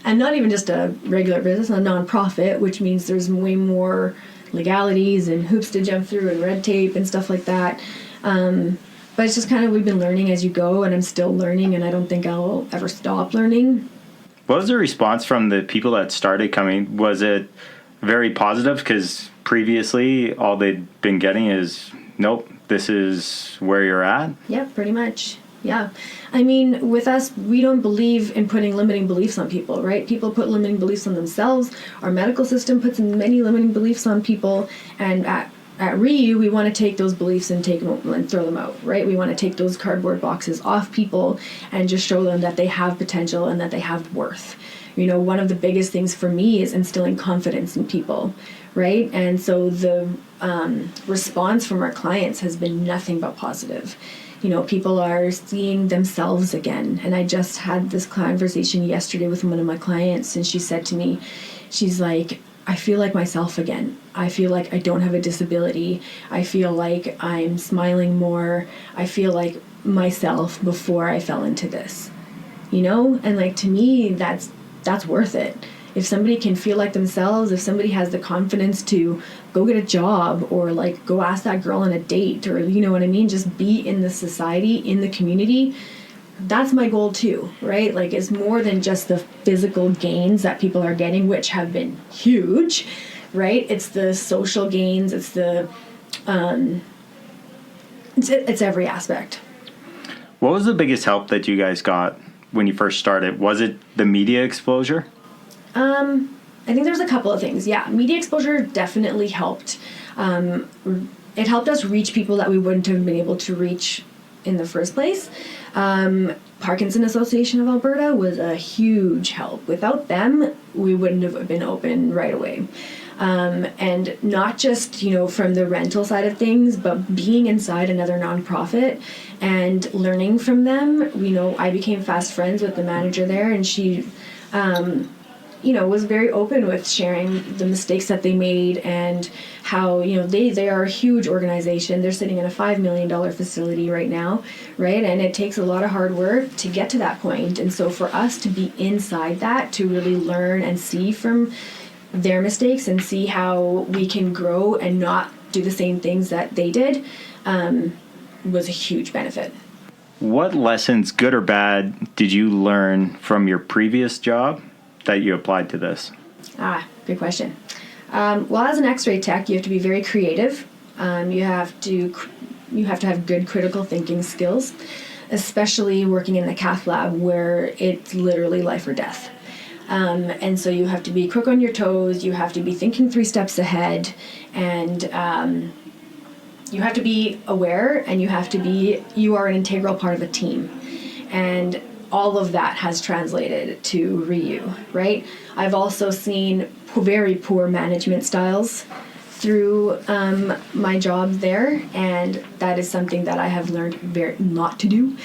S3: And not even just a regular business, a nonprofit, which means there's way more legalities and hoops to jump through and red tape and stuff like that. But it's just kind of, we've been learning as you go, and I'm still learning, and I don't think I'll ever stop learning.
S2: What was the response from the people that started coming? Was it very positive? Because previously all they'd been getting is, nope, this is where you're at?
S3: Yeah, pretty much. Yeah. I mean, with us, we don't believe in putting limiting beliefs on people, right? People put limiting beliefs on themselves. Our medical system puts many limiting beliefs on people. And at ReYu, we want to take those beliefs and take them and throw them out, right? We want to take those cardboard boxes off people and just show them that they have potential and that they have worth. One of the biggest things for me is instilling confidence in people, right? And so the response from our clients has been nothing but positive. People are seeing themselves again. And I just had this conversation yesterday with one of my clients, and she said to me, she's like, I feel like myself again. I feel like I don't have a disability. I feel like I'm smiling more. I feel like myself before I fell into this, And like, to me, that's worth it. If somebody can feel like themselves, if somebody has the confidence to go get a job or like go ask that girl on a date, or you know what I mean, just be in the society, in the community, that's my goal too, right? Like, it's more than just the physical gains that people are getting, which have been huge, right? It's the social gains, it's the it's every aspect.
S2: What was the biggest help that you guys got when you first started? Was it the media exposure?
S3: I think there's a couple of things. Yeah, media exposure definitely helped. It helped us reach people that we wouldn't have been able to reach in the first place. Parkinson Association of Alberta was a huge help. Without them, we wouldn't have been open right away. And not just, from the rental side of things, but being inside another nonprofit and learning from them. I became fast friends with the manager there, and she, was very open with sharing the mistakes that they made and how, they are a huge organization. They're sitting in a $5 million facility right now, right? And it takes a lot of hard work to get to that point. And so for us to be inside that, to really learn and see from their mistakes and see how we can grow and not do the same things that they did, was a huge benefit.
S2: What lessons, good or bad, did you learn from your previous job that you applied to this?
S3: Good question. Well, as an X-ray tech, you have to be very creative. You have to have good critical thinking skills, especially working in the cath lab where it's literally life or death. And so you have to be quick on your toes. You have to be thinking 3 steps ahead, and you have to be aware, and you are an integral part of a team. And all of that has translated to ReYu, right? I've also seen very poor management styles through my job there, and that is something that I have learned not to do.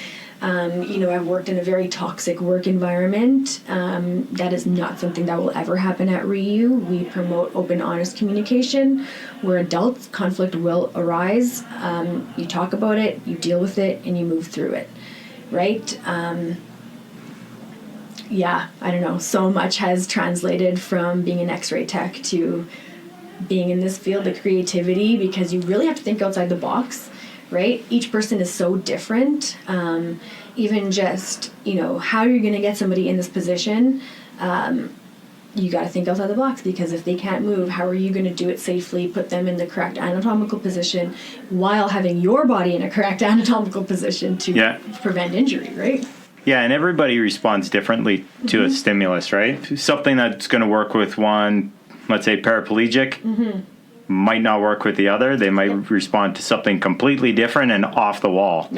S3: I've worked in a very toxic work environment. That is not something that will ever happen at ReYu. We promote open, honest communication. We're adults. Conflict will arise. You talk about it, you deal with it, and you move through it, right? I don't know. So much has translated from being an X-ray tech to being in this field of creativity, because you really have to think outside the box, right? Each person is so different. Even just, how you're going to get somebody in this position, you got to think outside the box, because if they can't move, how are you going to do it safely, put them in the correct anatomical position while having your body in a correct anatomical position to prevent injury, right?
S2: Yeah, and everybody responds differently to a stimulus, right? Something that's going to work with one, let's say paraplegic, might not work with the other. They might respond to something completely different and off the wall.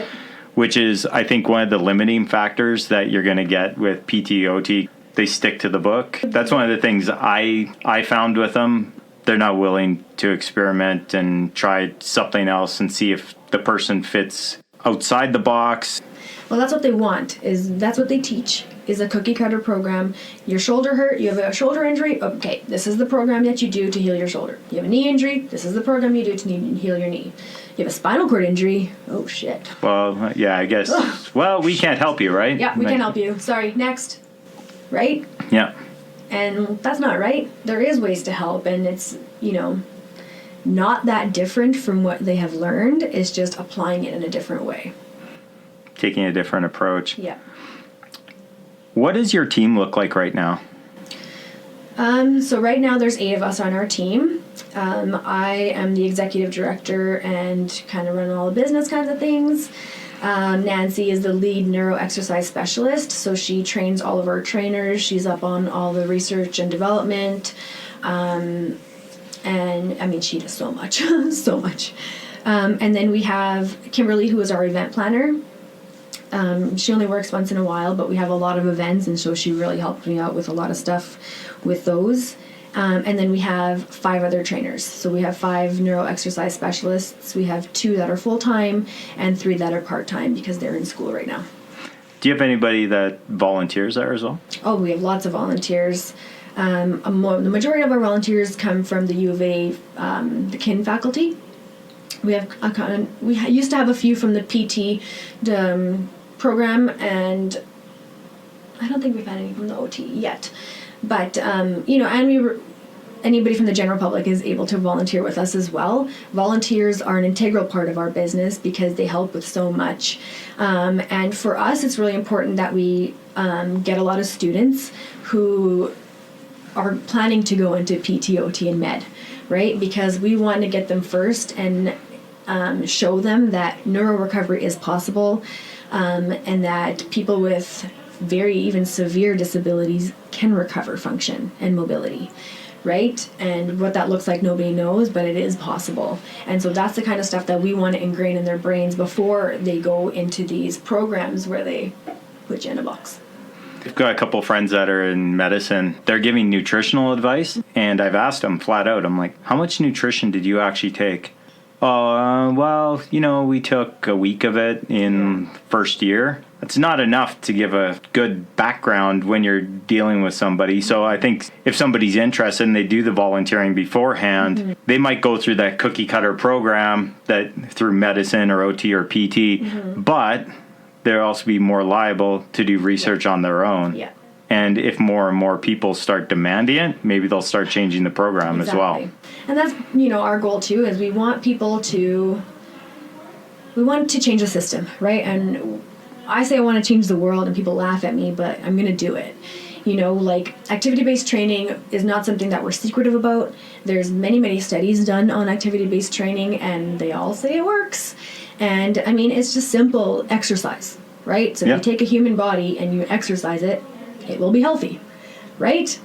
S2: which is, I think, one of the limiting factors that you're going to get with PTOT. They stick to the book. That's one of the things I found with them. They're not willing to experiment and try something else and see if the person fits outside the box.
S3: Well, that's what they want, that's what they teach, is a cookie cutter program. Your shoulder hurt, you have a shoulder injury, okay, this is the program that you do to heal your shoulder. You have a knee injury, this is the program you do to heal your knee. You have a spinal cord injury, oh shit.
S2: Well, yeah, I guess. Ugh. Well, we can't help you, right?
S3: Yeah, we can't help you. Sorry, next. Right?
S2: Yeah.
S3: And that's not right. There is ways to help, and it's, not that different from what they have learned. It's just applying it in a different way.
S2: Taking a different approach.
S3: Yeah.
S2: What does your team look like right now?
S3: So right now there's 8 of us on our team. I am the executive director and kind of run all the business kinds of things. Nancy is the lead neuro exercise specialist, so she trains all of our trainers. She's up on all the research and development. And I mean, she does so much, so much. And then we have Kimberly, who is our event planner. She only works once in a while, but we have a lot of events, and so she really helped me out with a lot of stuff with those. And then we have 5 other trainers. So we have 5 neuro exercise specialists. We have 2 that are full-time and 3 that are part-time because they're in school right now.
S2: Do you have anybody that volunteers there as well?
S3: Oh, we have lots of volunteers. The majority of our volunteers come from the U of A, the kin faculty. We used to have a few from the PT program, and I don't think we've had any from the OT yet. But, and anybody from the general public is able to volunteer with us as well. Volunteers are an integral part of our business because they help with so much. And for us, it's really important that we get a lot of students who are planning to go into PT, OT, and med, right? Because we want to get them first and show them that neuro recovery is possible, and that people with very even severe disabilities can recover function and mobility, right? And what that looks like, nobody knows, but it is possible. And so that's the kind of stuff that we want to ingrain in their brains before they go into these programs where they put you in a box.
S2: I've got a couple of friends that are in medicine. They're giving nutritional advice, and I've asked them flat out, I'm like, how much nutrition did you actually take? Well, we took a week of it in first year. It's not enough to give a good background when you're dealing with somebody. So I think if somebody's interested and they do the volunteering beforehand, they might go through that cookie cutter program that through medicine or OT or PT, but they'll also be more liable to do research on their own.
S3: Yeah.
S2: And if more and more people start demanding it, maybe they'll start changing the program as well.
S3: And that's, our goal too, is we want to change the system, right? And I say I want to change the world and people laugh at me, but I'm going to do it. Activity-based training is not something that we're secretive about. There's many, many studies done on activity-based training, and they all say it works. And I mean, it's just simple exercise, right? So if you take a human body and you exercise it, it will be healthy, right?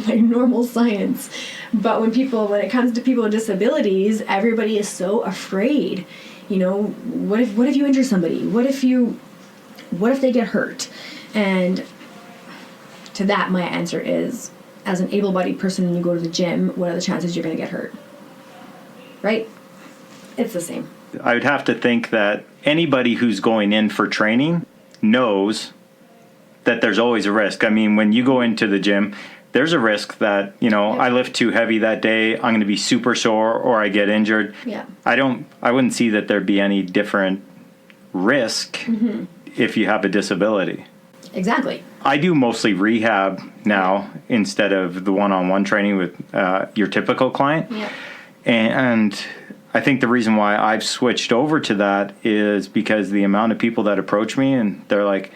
S3: Normal science. But when it comes to people with disabilities, everybody is so afraid. What if you injure somebody? What if they get hurt? And to that, my answer is, as an able-bodied person, when you go to the gym, what are the chances you're going to get hurt? Right? It's the same.
S2: I would have to think that anybody who's going in for training knows that there's always a risk. I mean, when you go into the gym, there's a risk that, I lift too heavy that day, I'm going to be super sore, or I get injured.
S3: Yeah.
S2: I wouldn't see that there'd be any different risk if you have a disability.
S3: Exactly.
S2: I do mostly rehab now instead of the one-on-one training with your typical client.
S3: Yeah.
S2: And I think the reason why I've switched over to that is because the amount of people that approach me and they're like,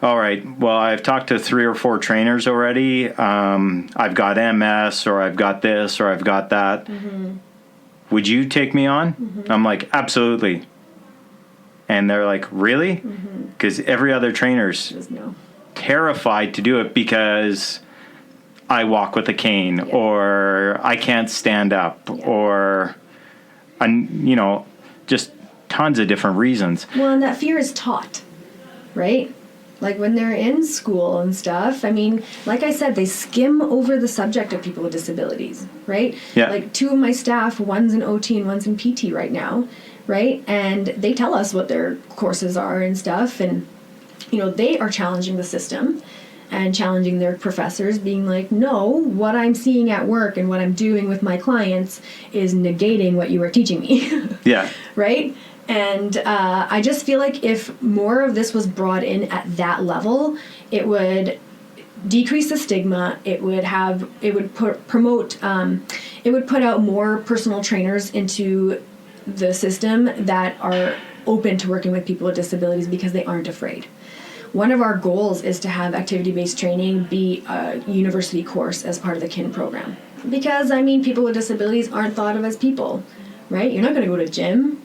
S2: all right, well, I've talked to 3 or 4 trainers already. I've got MS, or I've got this, or I've got that. Would you take me on? I'm like, absolutely. And they're like, really? Because every other trainer's terrified to do it because I walk with a cane, or I can't stand up, or, just tons of different reasons.
S3: Well, and that fear is taught, right? Like when they're in school and stuff, I mean, like I said, they skim over the subject of people with disabilities, right?
S2: Yeah.
S3: Like 2 of my staff, one's in OT and one's in PT right now, right? And they tell us what their courses are and stuff. And, you know, they are challenging the system and challenging their professors, being like, no, what I'm seeing at work and what I'm doing with my clients is negating what you are teaching me.
S2: Yeah.
S3: Right? And I just feel like if more of this was brought in at that level, it would decrease the stigma. It would put out more personal trainers into the system that are open to working with people with disabilities because they aren't afraid. One of our goals is to have activity-based training be a university course as part of the KIN program. Because, I mean, people with disabilities aren't thought of as people, right? You're not going to go to gym.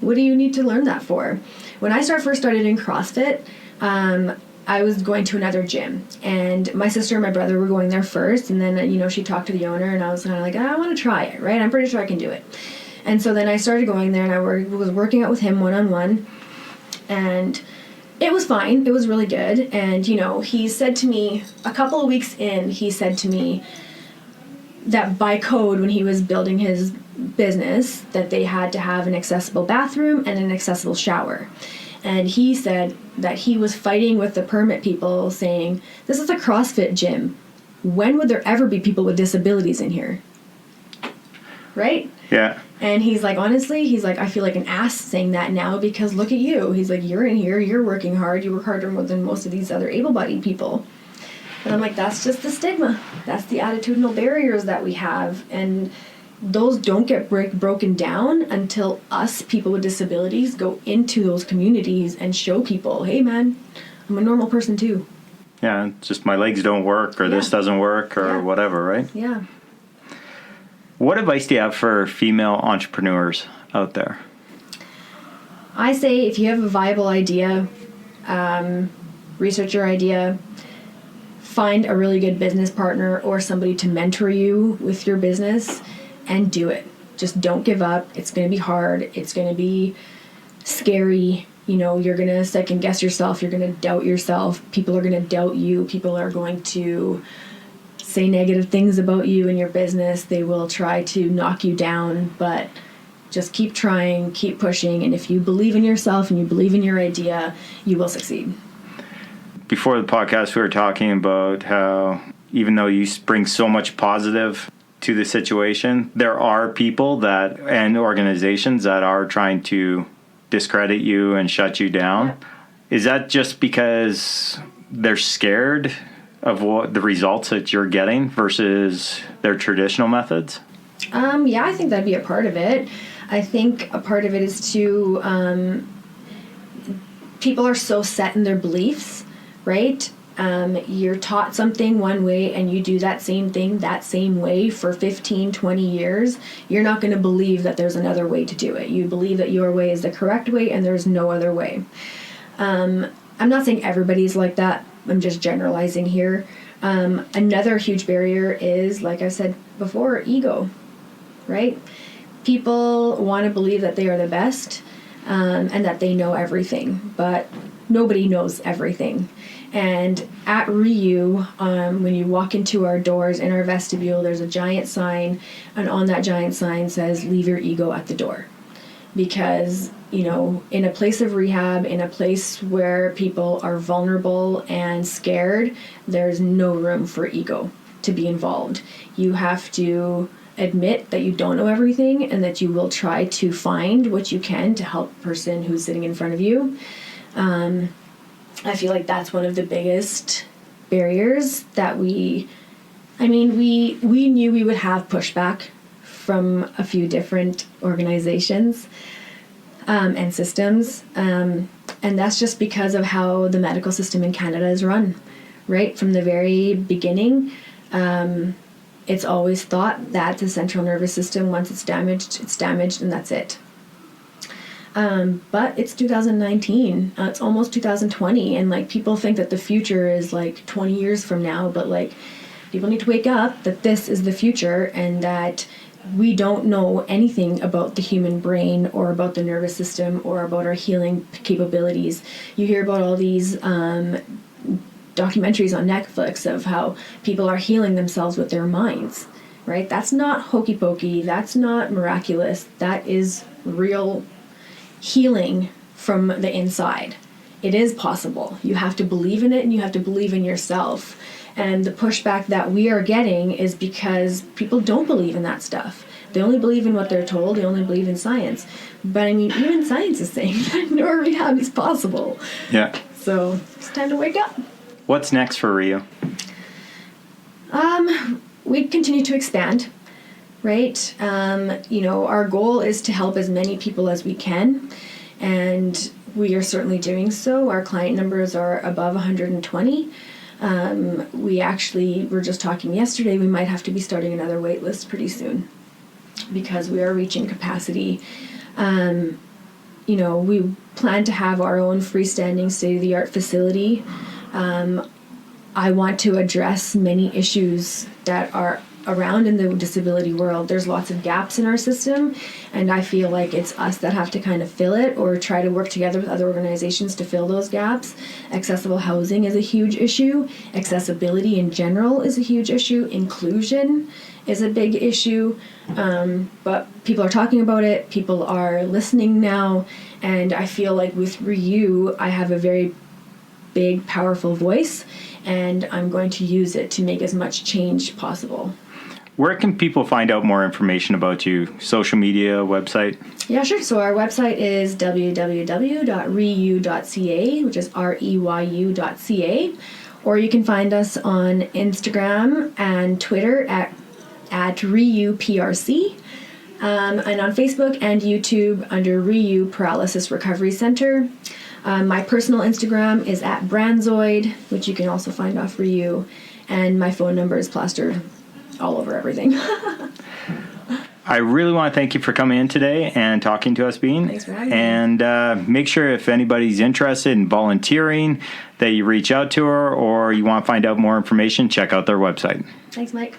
S3: What do you need to learn that for? When I first started in CrossFit, I was going to another gym, and my sister and my brother were going there first, and then, you know, she talked to the owner, and I was kind of like, I want to try it, right? I'm pretty sure I can do it. And so then I started going there, and I was working out with him one-on-one, and it was fine. It was really good. And, you know, he said to me, a couple of weeks in, he said to me that by code, when he was building his business, that they had to have an accessible bathroom and an accessible shower. And he said that he was fighting with the permit people saying, this is a CrossFit gym. When would there ever be people with disabilities in here? Right?
S2: Yeah.
S3: And he's like, honestly, he's like, I feel like an ass saying that now because look at you. He's like, you're in here, you're working hard, you work harder than most of these other able-bodied people. And I'm like, that's just the stigma. That's the attitudinal barriers that we have. And those don't get broken down until us, people with disabilities, go into those communities and show people, hey, man, I'm a normal person too.
S2: Yeah, just my legs don't work or this doesn't work or whatever, right?
S3: Yeah.
S2: What advice do you have for female entrepreneurs out there?
S3: I say if you have a viable idea, research your idea, find a really good business partner or somebody to mentor you with your business and do it. Just don't give up. It's going to be hard. It's going to be scary. You know, you're going to second guess yourself. You're going to doubt yourself. People are going to doubt you. People are going to say negative things about you and your business. They will try to knock you down, but just keep trying, keep pushing. And if you believe in yourself and you believe in your idea, you will succeed.
S2: Before the podcast, we were talking about how even though you bring so much positive to the situation, there are people that and organizations that are trying to discredit you and shut you down. Is that just because they're scared of what the results that you're getting versus their traditional methods?
S3: Yeah, I think that'd be a part of it. I think a part of it is to people are so set in their beliefs, right? You're taught something one way and you do that same thing that same way for 15, 20 years. You're not going to believe that there's another way to do it. You believe that your way is the correct way and there's no other way. I'm not saying everybody's like that. I'm just generalizing here. Another huge barrier is, like I said before, ego, right? People want to believe that they are the best and that they know everything, but nobody knows everything. And at ReYu, when you walk into our doors in our vestibule, there's a giant sign, and on that giant sign says, leave your ego at the door. Because, you know, in a place of rehab, in a place where people are vulnerable and scared, there's no room for ego to be involved. You have to admit that you don't know everything and that you will try to find what you can to help the person who's sitting in front of you. I feel like that's one of the biggest barriers that we knew we would have pushback from a few different organizations and systems. And that's just because of how the medical system in Canada is run, right? From the very beginning, it's always thought that the central nervous system, once it's damaged and that's it. But it's 2019, it's almost 2020, and like people think that the future is like 20 years from now, but like people need to wake up that this is the future and that we don't know anything about the human brain or about the nervous system or about our healing capabilities. You hear about all these documentaries on Netflix of how people are healing themselves with their minds, right? That's not hokey pokey. That's not miraculous. That is real healing from the inside. It is possible. You have to believe in it, and you have to believe in yourself. And the pushback that we are getting is because people don't believe in that stuff. They only believe in what they're told. They only believe in science. But I mean, even science is saying that neurorehab is possible.
S2: Yeah.
S3: So it's time to wake up.
S2: What's next for ReYu?
S3: We continue to expand, right? Our goal is to help as many people as we can, and we are certainly doing so. Our client numbers are above 120. We were just talking yesterday, we might have to be starting another wait list pretty soon because we are reaching capacity. We plan to have our own freestanding state-of-the-art facility. I want to address many issues that are around in the disability world. There's lots of gaps in our system, and I feel like it's us that have to kind of fill it or try to work together with other organizations to fill those gaps. Accessible housing is a huge issue. Accessibility in general is a huge issue. Inclusion is a big issue. But people are talking about it. People are listening now. And I feel like with ReYu, I have a very big, powerful voice, and I'm going to use it to make as much change possible.
S2: Where can people find out more information about you? Social media, website?
S3: Yeah, sure. So our website is www.reyu.ca, which is REYU.ca. Or you can find us on Instagram and Twitter at ReYu PRC. And on Facebook and YouTube under ReYu Paralysis Recovery Centre. My personal Instagram is at Branzoid, which you can also find off ReYu. And my phone number is plastered all over everything.
S2: I really want to thank you for coming in today and talking to us, Bean.
S3: Thanks for having me.
S2: And make sure if anybody's interested in volunteering that you reach out to her, or you want to find out more information, check out their website.
S3: Thanks, Mike.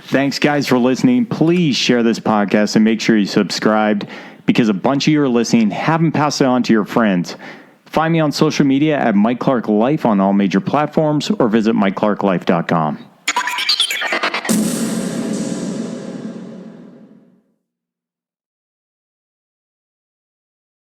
S2: Thanks, guys, for listening. Please share this podcast and make sure you subscribed, because a bunch of you are listening. Haven't passed it on to your friends. Find me on social media at Mike Clark Life on all major platforms, or visit MikeClarkLife.com.